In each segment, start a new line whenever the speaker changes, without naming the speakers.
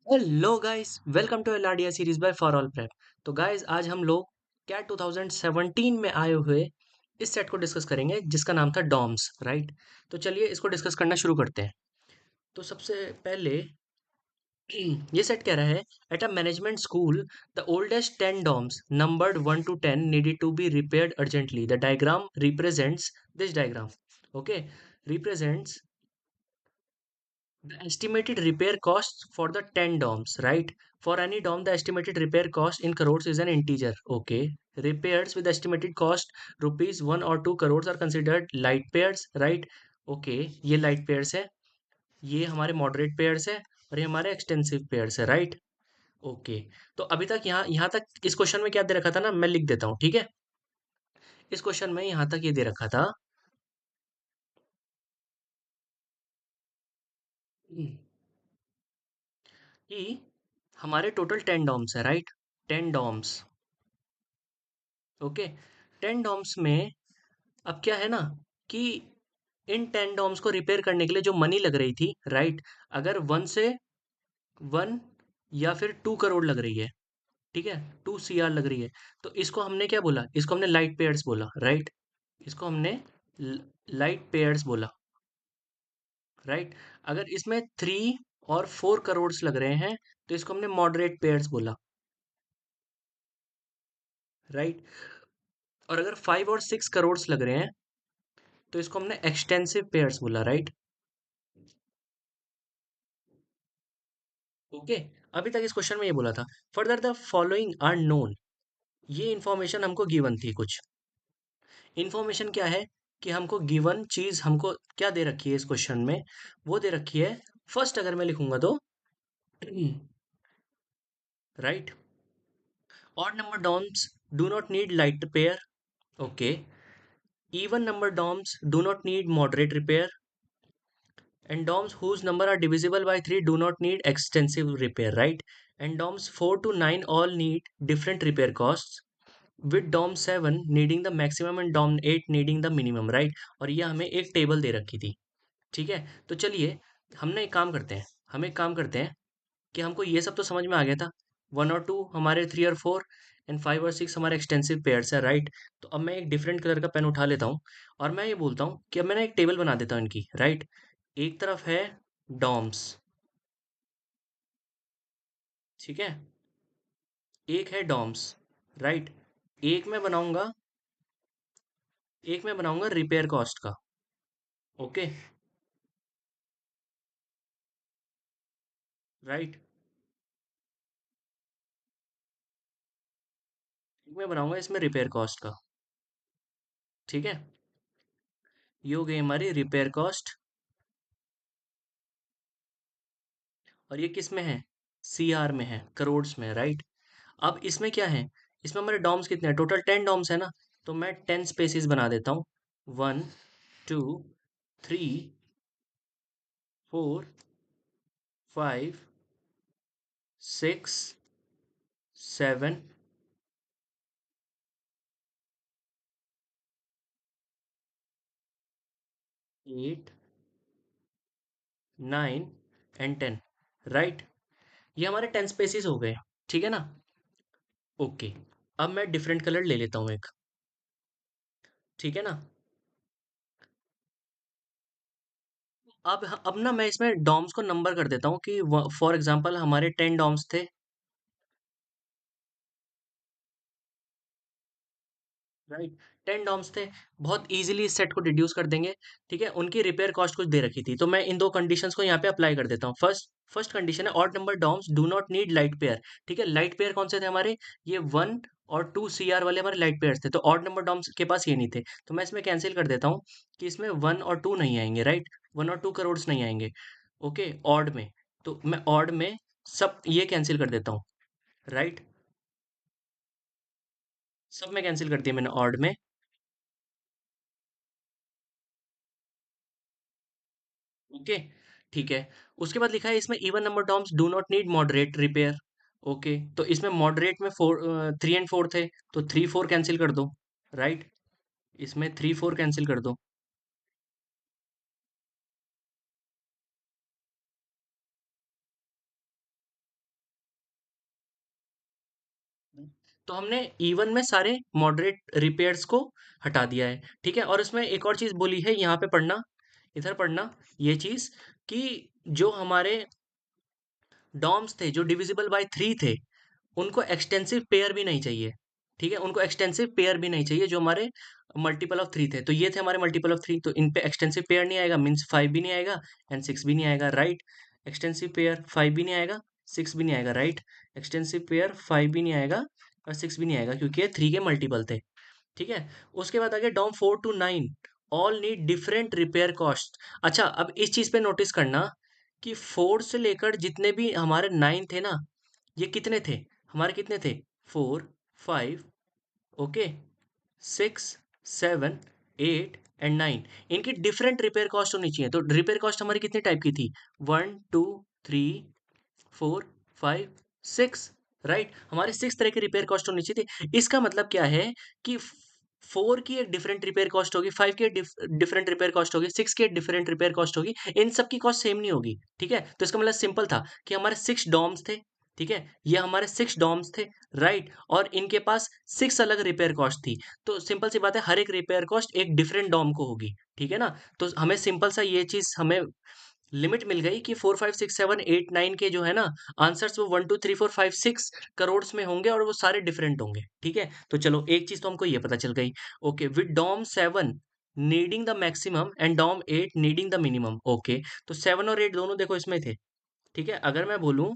Hello guys, welcome to LRDI series by for all prep. तो guys, आज हम लोग कैट 2017 में आए हुए इस सेट को डिस्कस करेंगे जिसका नाम था डॉम्स, राइट। तो चलिए इसको डिस्कस करना शुरू करते हैं। तो सबसे पहले ये सेट कह रहा है, at a management school the oldest 10 DOMs numbered 1 to 10 needed to be repaired urgently. The diagram represents this diagram. Okay, represents the estimated repair costs for the 10 DOMs, right? For any DOM, the estimated repair cost in crores is an integer. Okay. Repairs with estimated cost rupees 1 or 2 crores are considered light pairs, right? Okay, ये light pairs है, ये हमारे moderate pairs है और ये हमारे extensive pairs है, right? Okay. तो अभी तक यहाँ तक इस क्वेश्चन में क्या दे रखा था ना, मैं लिख देता हूँ, ठीक है। इस क्वेश्चन में यहाँ तक ये दे रखा था कि हमारे टोटल 10 डॉम्स है, राइट। 10 डॉम्स। ओके। 10 डॉम्स में अब क्या है ना कि इन 10 डॉम्स को रिपेयर करने के लिए जो मनी लग रही थी, राइट, अगर 1 या फिर 2 करोड़ लग रही है, ठीक है, 2 CR लग रही है, तो इसको हमने क्या बोला, इसको हमने लाइट पेयर्स बोला, राइट। इसको हमने लाइट पेयर्स बोला, राइट। अगर इसमें 3 और 4 करोड़ लग रहे हैं तो इसको हमने मॉडरेट पेयर्स बोला, राइट। और अगर 5 और 6 करोड़ लग रहे हैं तो इसको हमने एक्सटेंसिव पेयर्स बोला, राइट। ओके। अभी तक इस क्वेश्चन में ये बोला था, further the following are known. ये इंफॉर्मेशन हमको गिवन थी कुछ। इंफॉर्मेशन क्या है कि हमको गिवन चीज हमको क्या दे रखी है इस क्वेश्चन में, वो दे रखी है। फर्स्ट अगर मैं लिखूंगा तो right, odd number DOMs do not need light pair. Okay. Even number DOMs do not need moderate repair, and DOMs whose number are divisible by 3 do not need extensive repair, right? And DOMs 4 to 9 all need different repair costs, with DOM 7 needing the maximum and DOM 8 needing the minimum, right? और ये हमें एक table दे रखी थी, ठीक है। तो चलिए हमने एक काम करते हैं, हम एक काम करते हैं कि हमको ये सब तो समझ में आ गया था। 1 और 2 हमारे, 3 और 4 एंड 5 और 6 हमारे एक्सटेंसिव पेयर्स है, राइट। तो अब मैं एक डिफरेंट कलर का पेन उठा लेता हूँ और मैं ये बोलता हूँ कि अब मैं ना एक टेबल बना देता हूँ इनकी, राइट। एक तरफ है डॉम्स, ठीक है, एक है डॉम्स, राइट। एक मैं बनाऊंगा, एक मैं बनाऊंगा रिपेयर कॉस्ट का। Okay, right. एक मैं बनाऊंगा इसमें रिपेयर कॉस्ट का, ठीक है। ये हो गई हमारी रिपेयर कॉस्ट। और ये किस में है, CR में है, करोड्स में है, राइट। अब इसमें क्या है, इसमें हमारे डॉम्स कितने हैं, टोटल 10 डॉम्स है ना। तो मैं 10 स्पेसिस बना देता हूँ। 1 2 3 4 5 6 7 8 9 एंड 10, राइट। ये हमारे 10 स्पेसिस हो गए, ठीक है ना। ओके। अब मैं डिफरेंट कलर ले लेता हूँ एक, ठीक है ना। अब ना मैं इसमें डॉम्स को नंबर कर देता हूँ कि फॉर एग्जांपल हमारे 10 डॉम्स थे, राइट। 10 डॉम्स थे। बहुत इजीली इस सेट को डिड्यूस कर देंगे, ठीक है। उनकी रिपेयर कॉस्ट कुछ दे रखी थी, तो मैं इन दो कंडीशंस को यहाँ पे अप्लाई कर देता हूँ। फर्स्ट फर्स्ट कंडीशन है, odd number DOMs do not need light pair, ठीक है। लाइट पेयर कौन से थे हमारे, ये 1 और 2 CR वाले हमारे लाइट पेयर थे, तो ऑड नंबर डॉम्स के पास ये नहीं थे। तो मैं इसमें कैंसिल कर देता हूँ कि इसमें 1 और 2 नहीं आएंगे, राइट। 1 और 2 करोड़ नहीं आएंगे। ओके, ऑड में। तो मैं ऑड में सब ये कैंसिल कर देता हूँ, राइट। सब में कैंसिल कर दिया मैंने ऑड में। ओके, ठीक है। उसके बाद लिखा है इसमें even number terms do not need moderate repair. Okay, तो इसमें मॉडरेट में 3 एंड 4 थे, तो 3 4 कैंसिल कर दो, राइट। इसमें 3 4 कैंसिल कर दो। तो हमने इवन में सारे मॉडरेट रिपेयर्स को हटा दिया है, ठीक है। और इसमें एक और चीज बोली है, यहाँ पे पढ़ना, इधर पढ़ना, ये चीज कि जो हमारे डॉम्स थे जो डिविजिबल बाय 3 थे, उनको एक्सटेंसिव पेयर भी नहीं चाहिए, ठीक है। उनको एक्सटेंसिव पेयर भी नहीं चाहिए जो हमारे मल्टीपल ऑफ 3 थे। तो ये थे हमारे मल्टीपल ऑफ 3, तो इन पे एक्सटेंसिव पेयर नहीं आएगा, मीन्स 5 भी नहीं आएगा एंड 6 भी नहीं आएगा, राइट। एक्सटेंसिव पेयर 5 भी नहीं आएगा, 6 भी नहीं आएगा, राइट। एक्सटेंसिव पेयर 5 भी नहीं आएगा और 6 भी नहीं आएगा क्योंकि ये 3 के मल्टीपल थे, ठीक है। उसके बाद आगे DOM 4 to 9 all need different repair cost. अच्छा, अब इस चीज पे नोटिस करना कि 4 से लेकर जितने भी हमारे 9 थे ना, ये कितने थे, हमारे कितने थे, 4, 5, ओके, 6, 7, 8 एंड 9। इनकी डिफरेंट रिपेयर कॉस्ट होनी चाहिए। तो रिपेयर कॉस्ट हमारी कितने टाइप की थी, 1, 2, 3, 4, 5, 6, राइट। हमारे 6 तरह की रिपेयर कॉस्ट होनी चाहिए थी। इसका मतलब क्या है कि 4 की एक डिफरेंट रिपेयर कॉस्ट होगी, 5 की डिफरेंट रिपेयर कॉस्ट होगी, 6 की एक डिफरेंट रिपेयर कॉस्ट होगी, इन सब की कॉस्ट सेम नहीं होगी, ठीक है। तो इसका मतलब सिंपल था कि हमारे 6 डॉम्स थे, ठीक है, ये हमारे 6 डॉम्स थे, राइट। और इनके पास 6 अलग रिपेयर कॉस्ट थी। तो सिंपल सी बात है, हर एक रिपेयर कॉस्ट एक डिफरेंट डॉम को होगी, ठीक है ना। तो हमें सिंपल सा ये चीज हमें लिमिट मिल गई कि 4, 5, 6, 7, 8, 9 के जो है ना आंसर्स, वो 1, 2, 3, 4, 5, 6 करोड़ में होंगे और वो सारे डिफरेंट होंगे, ठीक है। तो चलो एक चीज तो हमको ये पता चल गई। Okay, with DOM 7 needing the maximum and DOM 8 needing the minimum. Okay, तो 7 और 8 दोनों देखो इसमें थे, ठीक है। अगर मैं बोलूं,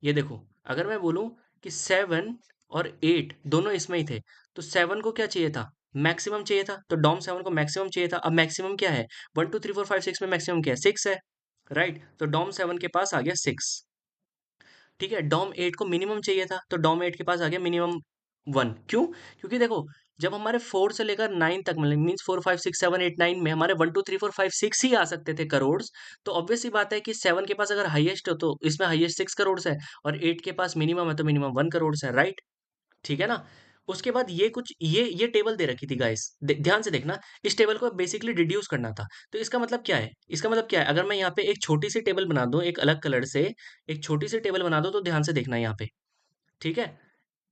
ये देखो, अगर मैं बोलूं कि 7 और 8 दोनों इसमें ही थे, तो 7 को क्या चाहिए था, मैक्सिमम चाहिए था। तो डॉम 7 को मैक्सिमम चाहिए था। अब मैक्सिमम क्या है, 1, 2, 3, 4, 5, 6 में मैक्सिमम क्या है, 6 है, राइट। तो डॉम 7 के पास आ गया 6, ठीक है। डॉम 8 को मिनिमम चाहिए था, तो डॉम 8 के पास आ गया मिनिमम 1। क्यों, क्योंकि देखो, जब हमारे 4 से लेकर 9 तक, मतलब मीन्स 4, 5, 6, 7, 8, 9 में हमारे 1, 2, 3, 4, 5, 6 ही आ सकते थे करोड़। तो ऑब्वियस सी बात है कि 7 के पास अगर हाईएस्ट हो तो इसमें हाईएस्ट 6 करोड़ है, और 8 के पास मिनिमम है तो मिनिमम 1 करोड़ है, राइट। ठीक है ना। उसके बाद ये कुछ ये टेबल दे रखी थी गाइस, ध्यान से देखना। इस टेबल को बेसिकली रिड्यूस करना था। तो इसका मतलब क्या है, इसका मतलब क्या है, अगर मैं यहाँ पे एक छोटी सी टेबल बना दूं एक अलग कलर से, एक छोटी सी टेबल बना दो, तो ध्यान से देखना यहाँ पे, ठीक है।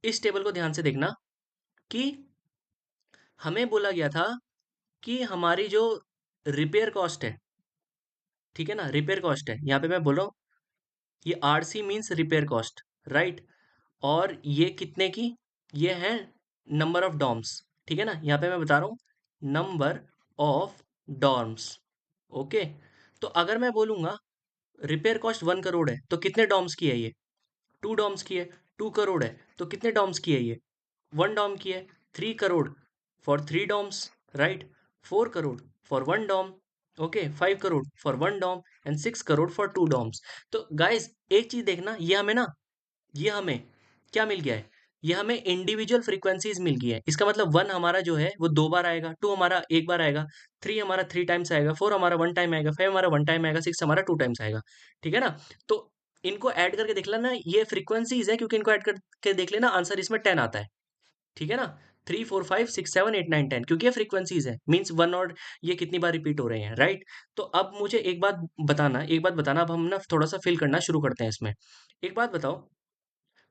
इस टेबल को ध्यान से देखना कि हमें बोला गया था कि हमारी जो रिपेयर कॉस्ट है, ठीक है ना, रिपेयर कॉस्ट है, यहाँ पे मैं बोल रहा हूँ, ये RC means repair cost, right. और ये कितने की, ये है नंबर ऑफ डॉर्म्स, ठीक है ना। यहाँ पे मैं बता रहा हूँ नंबर ऑफ डॉर्म्स, ओके। तो अगर मैं बोलूंगा रिपेयर कॉस्ट 1 करोड़ है, तो कितने डॉर्म्स की है ये, 2 डॉम्स की है। 2 करोड़ है तो कितने डॉम्स की है ये, 1 डॉम की है। 3 crore for 3 DOMs, right. 4 crore for 1 DOM, okay. 5 crore for 1 DOM and 6 crore for 2 DOMs. तो गाइस एक चीज देखना, ये हमें ना, ये हमें क्या मिल गया है, ये हमें इंडिविजुअल फ्रीक्वेंसीज मिल गई है। इसका मतलब 1 हमारा जो है वो 2 बार आएगा, 2 हमारा एक बार आएगा, 3 हमारा 3 टाइम्स आएगा, 4 हमारा 1 टाइम आएगा, 5 हमारा 1 टाइम आएगा, 6 हमारा 2 टाइम्स आएगा, ठीक है ना। तो इनको ऐड करके देख लेना, ये फ्रीक्वेंसीज है क्योंकि इनको ऐड करके देख लेना, आंसर इसमें 10 आता है, ठीक है ना। 3, 4, 5, 6, 7, 8, 9, 10, क्योंकि ये फ्रीक्वेंसीज है, मीन्स 1 और ये कितनी बार रिपीट हो रहे हैं, राइट। तो अब मुझे एक बात बताना, एक बात बताना, अब हम ना थोड़ा सा फिल करना शुरू करते हैं इसमें। एक बात बताओ,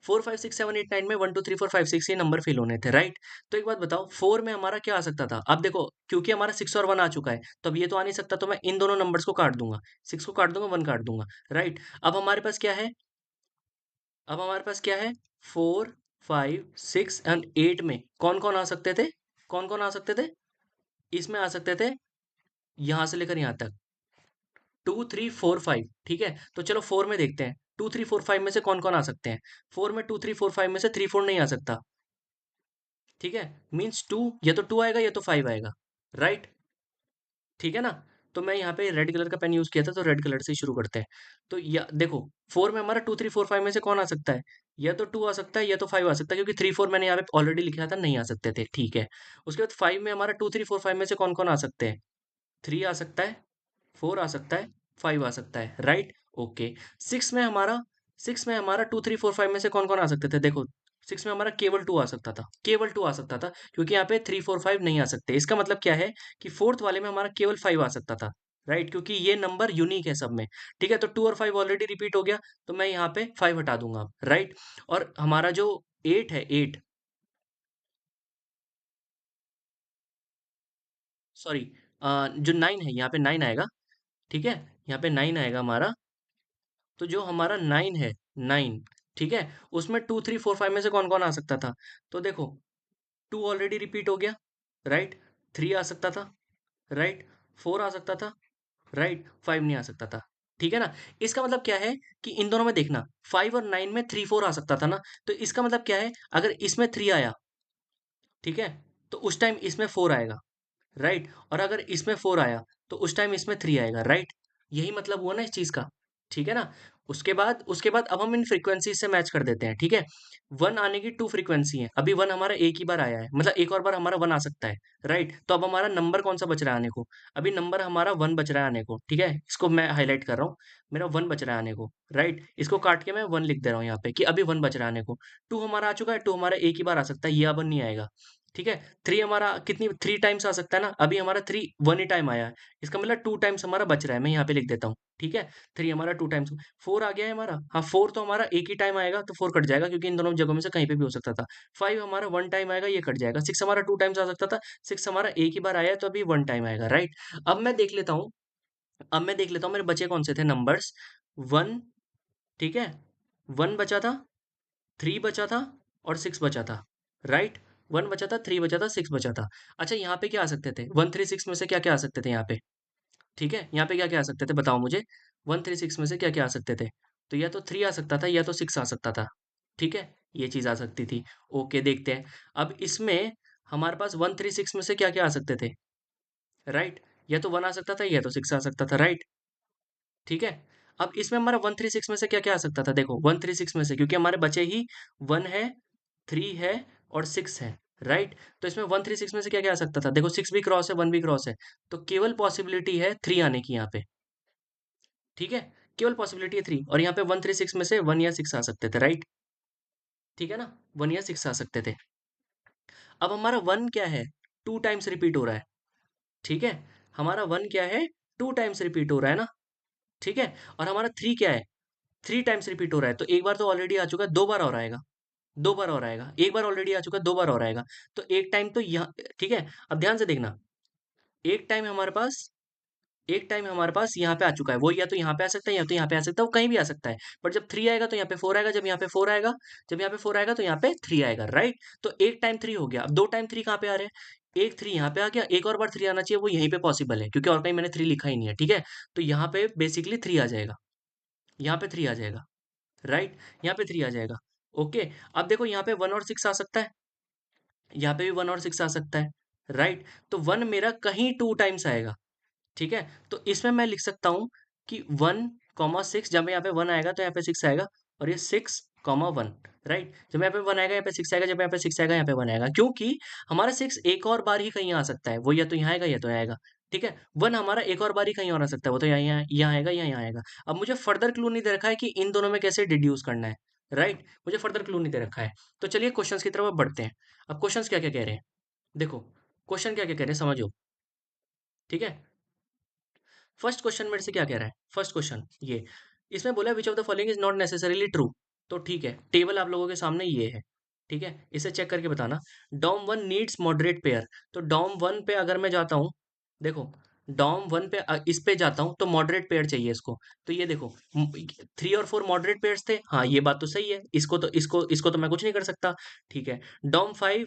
4, 5, 6, 7, 8, 9 में 1, 2, 3, 4, 5, 6 ये नंबर फिल होने थे, राइट। तो एक बात बताओ, 4 में हमारा क्या आ सकता था, अब देखो क्योंकि हमारा 6 और 1 आ चुका है, तो अब ये तो आ नहीं सकता, तो मैं इन दोनों नंबर्स को काट दूंगा, 6 को काट दूंगा, 1 काट दूंगा, राइट। अब हमारे पास क्या है, अब हमारे पास क्या है, 4, 5, 6 एंड 8 में कौन कौन आ सकते थे, कौन कौन आ सकते थे, इसमें आ सकते थे यहां से लेकर यहां तक 2, 3, 4, 5, ठीक है। तो चलो 4 में देखते हैं, 2, 3, 4, 5 में से कौन कौन आ सकते हैं। 4 में 2, 3, 4, 5 में से 3, 4 नहीं आ सकता, ठीक है। मीन्स 2, या तो 2 आएगा या तो 5 आएगा, राइट, ठीक है ना। तो मैं यहाँ पे रेड कलर का पेन यूज किया था, तो रेड कलर से ही शुरू करते हैं। तो या देखो, 4 में हमारा 2, 3, 4, 5 में से कौन आ सकता है, या तो 2 आ सकता है या तो 5 आ सकता है, क्योंकि 3, 4 मैंने यहाँ पे ऑलरेडी लिखा था नहीं आ सकते थे, ठीक है। उसके बाद 5 में हमारा 2, 3, 4, 5 में से कौन कौन आ सकते हैं, 3 आ सकता है, 4 आ सकता है, 5 आ सकता है, राइट, ओके। 6 में हमारा 6 में हमारा 2, 3, 4, 5 में से कौन कौन आ सकते थे, देखो 6 में हमारा केवल 2 आ सकता था, केवल 2 आ सकता था, क्योंकि यहाँ पे 3, 4, 5 नहीं आ सकते। इसका मतलब क्या है कि फोर्थ वाले में हमारा केवल 5 आ सकता था, राइट, क्योंकि ये नंबर यूनिक है सब में, ठीक है। तो 2 और 5 ऑलरेडी रिपीट हो गया, तो मैं यहाँ पे 5 हटा दूंगा, राइट। और हमारा जो 8 है, 8 सॉरी, जो 9 है यहाँ पे 9 आएगा, ठीक है? यहाँ पे 9 आएगा हमारा। तो जो हमारा 9 है, 9, ठीक है? उसमें 2, 3, 4, 5 में से कौन-कौन आ सकता था? तो देखो, 2 ऑलरेडी रिपीट हो गया, राइट? 3 आ सकता था, राइट? 4 आ सकता था, राइट? 5 नहीं आ सकता था, ठीक है ना? इसका मतलब क्या है कि इन दोनों में देखना, 5 और 9 में 3, 4 आ सकता था ना, तो इसका मतलब क्या है, अगर इसमें 3 आया, ठीक है? तो उस टाइम इसमें 4 आएगा, राइट? और अगर इसमें 4 आया, तो उस टाइम इसमें 3 आएगा, राइट? यही मतलब हुआ ना इस चीज़ का, ठीक है ना? उसके बाद अब हम इन फ्रीक्वेंसी से मैच कर देते हैं, ठीक है? 1 आने की 2 फ्रीक्वेंसी है, अभी 1 हमारा एक ही बार आया है, मतलब एक और बार हमारा 1 आ सकता है, राइट? तो अब हमारा नंबर कौन-सा बच रहा है आने को? अभी नंबर हमारा 1 बच रहा है आने को, ठीक है? इसको मैं हाइलाइट कर रहा हूँ, मेरा 1 बच रहा है आने को, राइट? इसको काट के मैं 1 लिख दे रहा हूँ यहाँ पे कि अभी 1 बच रहा है आने को। 2 हमारा आ चुका है, 2 हमारा एक ही बार आ सकता है, ये अब नहीं आएगा, ठीक है? 3 हमारा कितनी 3 टाइम्स आ सकता है ना, अभी हमारा 3 1 ही टाइम आया है, इसका मतलब 2 टाइम्स हमारा बच रहा है, मैं यहाँ पे लिख देता हूँ, ठीक है? 3 हमारा 2 टाइम्स, 4 आ गया है हमारा, हाँ 4 तो हमारा एक ही टाइम आएगा, तो 4 कट जाएगा क्योंकि इन दोनों जगहों में से कहीं पे भी हो सकता था। 5 हमारा 1 टाइम आएगा, ये कट जाएगा। 6 हमारा 2 टाइम्स आ सकता था, 6 हमारा एक ही बार आया है, तो अभी 1 टाइम आएगा, राइट? अब मैं देख लेता हूँ मेरे बचे कौन से थे नंबर्स। 1, ठीक है? 1 बचा था, 3 बचा था और 6 बचा था, राइट? 1 बचा था, 3 बचा था, 6 बचा था। अच्छा, यहाँ पे क्या आ सकते थे? 1, 3, 6 में से क्या-क्या आ सकते थे यहाँ पे? ठीक है? यहाँ पे क्या-क्या आ सकते थे बताओ मुझे? 1, 3, 6 में से क्या-क्या आ सकते थे? तो या तो 3 आ सकता था या तो 6 आ सकता था। ठीक है? ये चीज़ आ सकती थी। ओके, देखते हैं। अब इसमें हमारे पास 1, 3, 6 में से क्या-क्या आ सकते थे? राइट? या तो 1 आ सकता था या तो 6 आ सकता था, राइट? ठीक है? अब इसमें हमारा 1, 3, 6 में से क्या-क्या आ सकता था? देखो 1, 3, 6 में से क्योंकि हमारे बचे ही 1 है, 3 है और 6 है, राइट? तो इसमें 1, 3, 6 में से क्या-क्या आ सकता था? देखो 6 भी क्रॉस है, 1 भी क्रॉस है, तो केवल पॉसिबिलिटी है 3 आने की यहाँ पे, ठीक है? केवल पॉसिबिलिटी है 3 और यहाँ पे 1, 3, 6 में से 1 या 6 आ सकते थे, राइट? ठीक है ना? 1 या 6 आ सकते थे। अब हमारा 1 क्या है? 2 टाइम्स रिपीट हो रहा है, ठीक है? हमारा 1 क्या है? 2 टाइम्स रिपीट हो रहा है ना, ठीक है? और हमारा 3 क्या है? 3 टाइम्स रिपीट हो रहा है, तो एक बार तो ऑलरेडी आ चुका है, 2 बार और आएगा, 2 बार और आएगा। एक बार ऑलरेडी आ चुका है, 2 बार और आएगा। तो एक टाइम तो यहाँ, ठीक है? अब ध्यान से देखना, एक टाइम हमारे पास एक टाइम हमारे पास यहाँ पे आ चुका है, वो या तो यहाँ पे आ सकता है या तो यहाँ पे आ सकता है, वो कहीं भी आ सकता है। बट जब 3 आएगा तो यहाँ पे 4 आएगा, जब यहाँ पे 4 आएगा तो यहाँ पे 3 आएगा, राइट? तो एक टाइम 3 हो गया, अब 2 टाइम 3 कहाँ पे आ रहे हैं? एक 3 यहाँ पे आ गया, एक और बार 3 आना चाहिए, वो यहीं पे पॉसिबल है क्योंकि और कहीं मैंने 3 लिखा ही नहीं है, ठीक है? तो यहाँ पे बेसिकली 3 आ जाएगा, यहाँ पे 3 आ जाएगा, राइट? यहाँ पे 3 आ जाएगा। ओके, अब देखो यहाँ पे 1 और 6 आ सकता है, यहाँ पे भी 1 और 6 आ सकता है, राइट? तो 1 मेरा कहीं 2 टाइम्स आएगा, ठीक है? तो इसमें मैं लिख सकता हूँ कि 1, 6, जब यहाँ पे 1 आएगा तो यहाँ पे 6 आएगा और ये 6, 1, राइट? जब यहाँ पे 1 आएगा यहाँ पे 6 आएगा, जब यहाँ पे 6 आएगा यहाँ पे 1 आएगा, क्योंकि हमारा 6 एक और बार ही कहीं आ सकता है, वो या तो यहाँ आएगा या तो यहाँ आएगा, ठीक है? 1 हमारा एक और बार ही कहीं और आ सकता है, वो तो यहाँ आएगा या यहाँ आएगा। अब मुझे फर्दर क्लू नहीं दे रखा है कि इन दोनों में कैसे डिड्यूस करना है, राइट? मुझे फर्दर क्लू नहीं दे रखा है। तो चलिए क्वेश्चंस की तरफ अब बढ़ते हैं। अब क्वेश्चंस क्या क्या कह रहे हैं, देखो क्वेश्चन क्या क्या कह रहे हैं समझो, ठीक है? फर्स्ट क्वेश्चन मेरे से क्या कह रहा है, फर्स्ट क्वेश्चन ये, इसमें बोला है which of the following is not necessarily true. तो ठीक है, टेबल आप लोगों के सामने ये है, ठीक है? इसे चेक करके बताना। DOM one needs moderate pair, तो डॉम वन पे अगर मैं जाता हूँ, देखो डॉम वन पे इस पे जाता हूँ तो मॉडरेट पेयर चाहिए इसको। तो ये देखो 3 और 4 मॉडरेट पेयर्स थे, हाँ ये बात तो सही है, इसको तो मैं कुछ नहीं कर सकता, ठीक है? DOM 5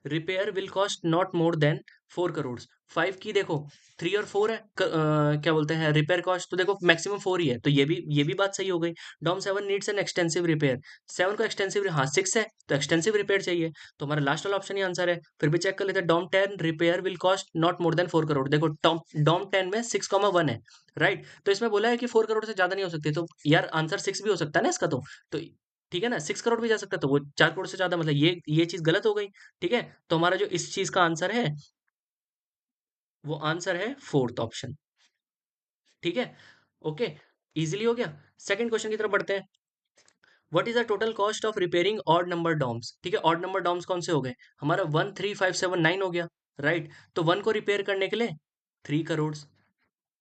repair will cost not more than 4 crore. 5 की देखो 3 और 4 है, क्या बोलते हैं रिपेयर कॉस्ट, तो देखो मैक्सिमम 4 ही है, तो ये भी बात सही हो गई। DOM 7 needs an extensive repair, 7 को एक्सटेंसिव, हाँ 6 है तो एक्सटेंसिव रिपेयर चाहिए, तो हमारा लास्ट वाला ऑप्शन ही आंसर है। फिर भी चेक कर लेते हैं, DOM 10 repair will cost not more than 4 crore, देखो डॉम 10 में 6,1 है, राइट? तो इसमें बोला है कि 4 करोड़ से ज्यादा नहीं हो सकती, तो यार आंसर 6 भी हो सकता है ना इसका, तो ठीक है ना, 6 करोड़ भी जा सकता है, तो वो 4 करोड़ से ज्यादा, मतलब ये चीज गलत हो गई, ठीक है? तो हमारा जो इस चीज का आंसर है, वो आंसर है फोर्थ ऑप्शन, ठीक है? ओके, इजीली हो गया। सेकंड क्वेश्चन की तरफ बढ़ते हैं। What is the total cost of repairing odd number DOMs, ठीक है? ऑड नंबर डॉम्स कौन से हो गए हमारा? 1, 3, 5, 7, 9 हो गया, राइट? तो 1 को रिपेयर करने के लिए 3 करोड़,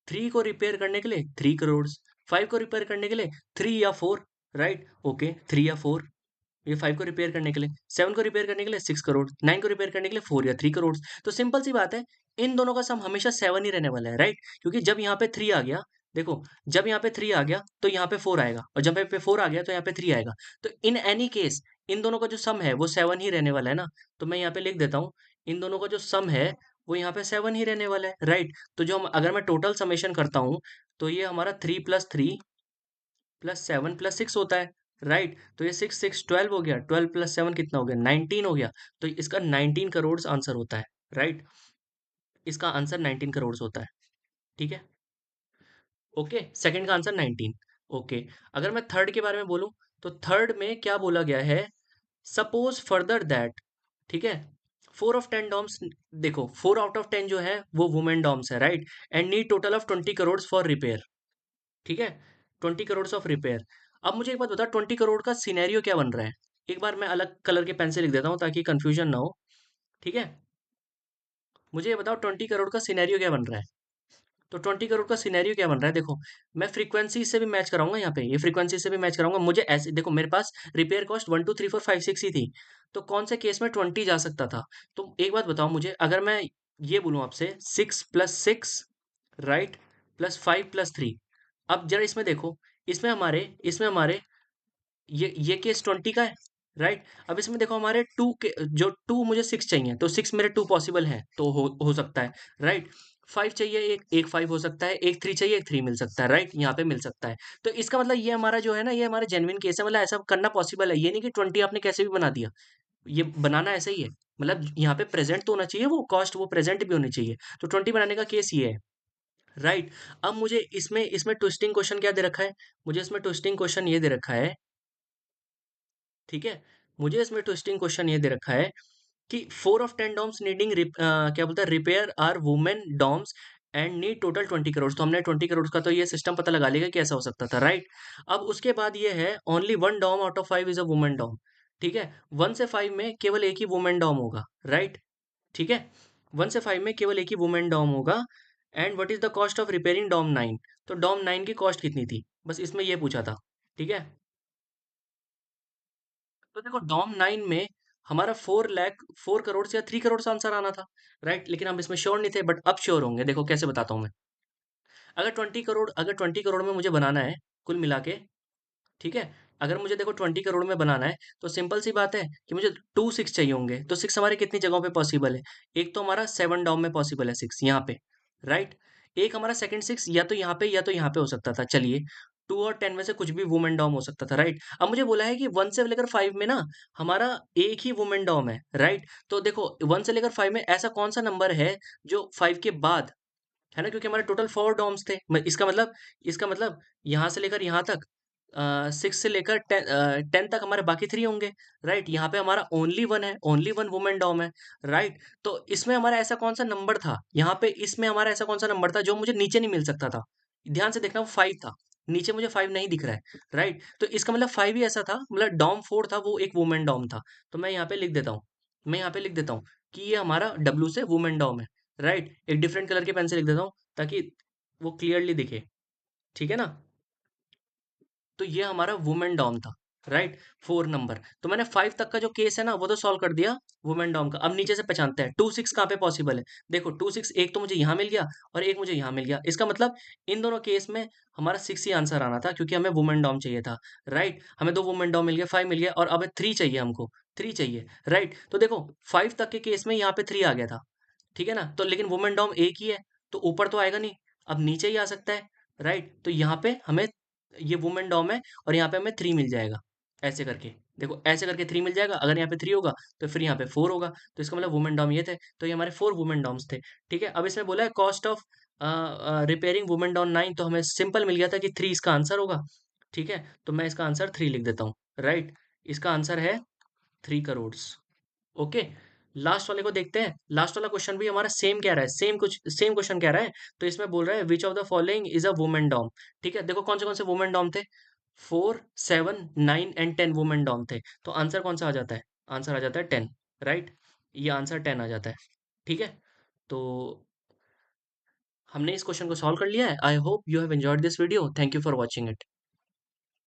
3 को रिपेयर करने के लिए 3 करोड़, 5 को रिपेयर करने के लिए 3 या 4, राइट? ओके, 3 या 4, ये 5 को रिपेयर करने के लिए, 7 को रिपेयर करने के लिए 6 करोड़, 9 को रिपेयर करने के लिए 4 या 3 करोड़। तो सिंपल सी बात है, इन दोनों का सम हमेशा 7 ही रहने वाला है, राइट? क्योंकि जब यहाँ पे 3 आ गया, देखो, जब यहाँ पे 3 आ गया तो यहाँ पे 4 आएगा, और जब यहाँ पे 4 आ गया तो यहाँ पे 3 आएगा। तो इन एनी केस इन दोनों का जो सम है वो 7 ही रहने वाला है ना। तो मैं यहाँ पे लिख देता हूँ, इन दोनों का जो सम है वो यहाँ पे 7 ही रहने वाला है, राइट? तो जो हम, अगर मैं टोटल समेशन करता हूँ, तो ये हमारा 3 + 3 + 7 + 6 होता है, राइट? तो ये 6 6 12 हो गया, 12 + 7 कितना हो गया, 19 हो गया। तो इसका 19 करोड़ आंसर होता है, राइट? इसका आंसर 19 करोड़ होता है, ठीक है? ओके, सेकंड का आंसर 19। ओके, अगर मैं थर्ड के बारे में बोलूं, तो थर्ड में क्या बोला गया है, सपोज फर्दर दैट, ठीक है, 4 ऑफ 10 डॉम्स, देखो 4 आउट ऑफ 10 जो है वो वुमेन डॉम्स है, right? And need total of 20 crore for repair, ठीक है, 20 करोड़ ऑफ रिपेयर। अब मुझे एक बात बता, 20 करोड़ का सिनेरियो क्या बन रहा है? एक बार मैं अलग कलर के पेन से लिख देता हूँ ताकि कंफ्यूजन ना हो, ठीक है? मुझे ये बताओ 20 करोड़ का सिनेरियो क्या बन रहा है? तो 20 करोड़ का सिनेरियो क्या बन रहा है, देखो, मैं फ्रीक्वेंसी से भी मैच कराऊंगा, यहाँ पे ये फ्रीक्वेंसी से भी मैच कराऊंगा। मुझे ऐसे देखो, मेरे पास रिपेयर कॉस्ट 1 2 3 4 5 6 ही थी, तो कौन से केस में 20 जा सकता था? तो एक बात बताओ मुझे, अगर मैं ये बोलूँ आपसे 6 + 6, राइट, +5 + 3, अब जरा इसमें देखो, इसमें हमारे ये केस 20 का है, राइट? अब इसमें देखो, हमारे टू के जो टू, मुझे 6 चाहिए, तो 6 मेरे 2 पॉसिबल है, तो हो सकता है, राइट? 5 चाहिए, एक एक 5 हो सकता है, एक 3 चाहिए, एक 3 मिल सकता है, राइट? यहाँ पे मिल सकता है। तो इसका मतलब ये हमारा जो है ना, ये हमारा जेन्युइन केस है, मतलब ऐसा करना पॉसिबल है, ये नहीं कि 20 आपने कैसे भी बना दिया। ये बनाना ऐसा ही है, मतलब यहाँ पे प्रेजेंट तो होना चाहिए, वो कॉस्ट वो प्रेजेंट भी होनी चाहिए। तो 20 बनाने का केस ये है, राइट? अब मुझे इसमें इसमें ट्विस्टिंग क्वेश्चन क्या दे रखा है? मुझे इसमें ट्विस्टिंग क्वेश्चन ये दे रखा है, ठीक है, मुझे इसमें ट्विस्टिंग क्वेश्चन ये दे रखा है कि 4 ऑफ 10 डॉम्स नीडिंग क्या बोलता है, repair are women DOMs and need total 20 crore. तो हमने 20 करोड़ का तो ये सिस्टम पता लगा लिया कि ऐसा हो सकता था, राइट? अब उसके बाद ये है, only 1 DOM out of 5 is a women DOM, ठीक है? 1 से 5 में केवल एक ही वुमेन डॉम होगा, राइट? ठीक है, 1 से 5 में केवल एक ही वुमेन डॉम होगा। And what is the cost of repairing DOM 9? तो डॉम 9 की कॉस्ट कितनी थी, बस इसमें ये पूछा था, ठीक है? तो देखो, डॉम 9 में हमारा 4 करोड़ या 3 करोड़ से आंसर आना था, राइट? लेकिन हम इसमें श्योर नहीं थे, बट अब श्योर होंगे। देखो कैसे बताता हूँ मैं। अगर 20 करोड़ में मुझे बनाना है, कुल मिला के, ठीक है, अगर मुझे देखो 20 करोड़ में बनाना है, तो सिंपल सी बात है कि मुझे 2 6 चाहिए होंगे। तो 6 हमारे कितनी जगहों पे पॉसिबल है? एक तो हमारा 7 डॉम में पॉसिबल है, 6 यहाँ पे, राइट? एक हमारा सेकंड 6 या तो यहाँ पे या तो यहाँ पे हो सकता था, चलिए, 2 और 10 में से कुछ भी वुमेन डॉम हो सकता था, राइट? अब मुझे बोला है कि 1 से लेकर 5 में ना हमारा एक ही वुमेन डॉम है, राइट? तो देखो, 1 से लेकर 5 में ऐसा कौन सा नंबर है जो 5 के बाद है ना, क्योंकि हमारे टोटल 4 डॉम्स थे। इसका मतलब यहाँ से लेकर यहाँ तक, 6 से लेकर 10 तक हमारे बाकी 3 होंगे, राइट? यहाँ पे हमारा ओनली 1 है, ओनली 1 वुमेन डॉम है, राइट? तो इसमें हमारा ऐसा कौन सा नंबर था, यहाँ पे इसमें हमारा ऐसा कौन सा नंबर था जो मुझे नीचे नहीं मिल सकता था? ध्यान से देखना, वो 5 था, नीचे मुझे 5 नहीं दिख रहा है, राइट? तो इसका मतलब 5 ही ऐसा था, मतलब डॉम 4 था, वो एक वुमेन डॉम था। तो मैं यहाँ पे लिख देता हूँ, मैं यहाँ पे लिख देता हूँ कि ये हमारा डब्ल्यू से वुमेन डॉम है, राइट? एक डिफरेंट कलर के पेन से लिख देता हूँ ताकि वो क्लियरली दिखे, ठीक है ना? तो ये हमारा वुमेन डॉम था, राइट? 4 नंबर। तो मैंने 5 तक का जो केस है ना, वो तो सॉल्व कर दिया वुमेन डॉम का। अब नीचे से पहचानते हैं 2 6 कहाँ पे पॉसिबल है। देखो, 2 6 एक तो मुझे यहाँ मिल गया और एक मुझे यहाँ मिल गया। इसका मतलब इन दोनों केस में हमारा 6 ही आंसर आना था, क्योंकि हमें वुमेन डॉम चाहिए था, राइट? हमें 2 वुमेन डॉम मिल गया, 5 मिल गया, और अब 3 चाहिए हमको, 3 चाहिए, राइट? तो देखो, 5 तक के केस में यहाँ पे 3 आ गया था, ठीक है ना? तो लेकिन वुमेन डॉम एक ही है, तो ऊपर तो आएगा नहीं, अब नीचे ही आ सकता है, राइट? तो यहाँ पे हमें, ये वुमेन डॉम है और यहाँ पे हमें 3 मिल जाएगा, ऐसे करके। देखो, ऐसे करके 3 मिल जाएगा, अगर यहाँ पे 3 होगा तो फिर यहाँ पे 4 होगा, तो इसका मतलब वुमेन डॉम ये थे। तो ये हमारे 4 वुमेन डॉम्स थे, ठीक है? अब इसमें बोला है cost of repairing women DOM 9, तो हमें सिंपल मिल गया था कि 3 इसका आंसर होगा, ठीक है? तो मैं इसका आंसर 3 लिख देता हूँ, राइट? इसका आंसर है 3 करोड़। ओके, लास्ट वाले को देखते हैं। लास्ट वाला क्वेश्चन भी हमारा सेम कह रहा है, सेम क्वेश्चन कह रहा है। तो इसमें बोल रहा है which of the following is a women DOM, ठीक है? देखो कौन से वुमेन डॉम थे, 4 7 9 एंड 10 वुमेन डॉम थे। तो आंसर कौन सा आ जाता है? आंसर आ जाता है 10, राइट? ये आंसर 10 आ जाता है, ठीक है? तो हमने इस क्वेश्चन को सॉल्व कर लिया है। I hope you have enjoyed this video, thank you for watching it.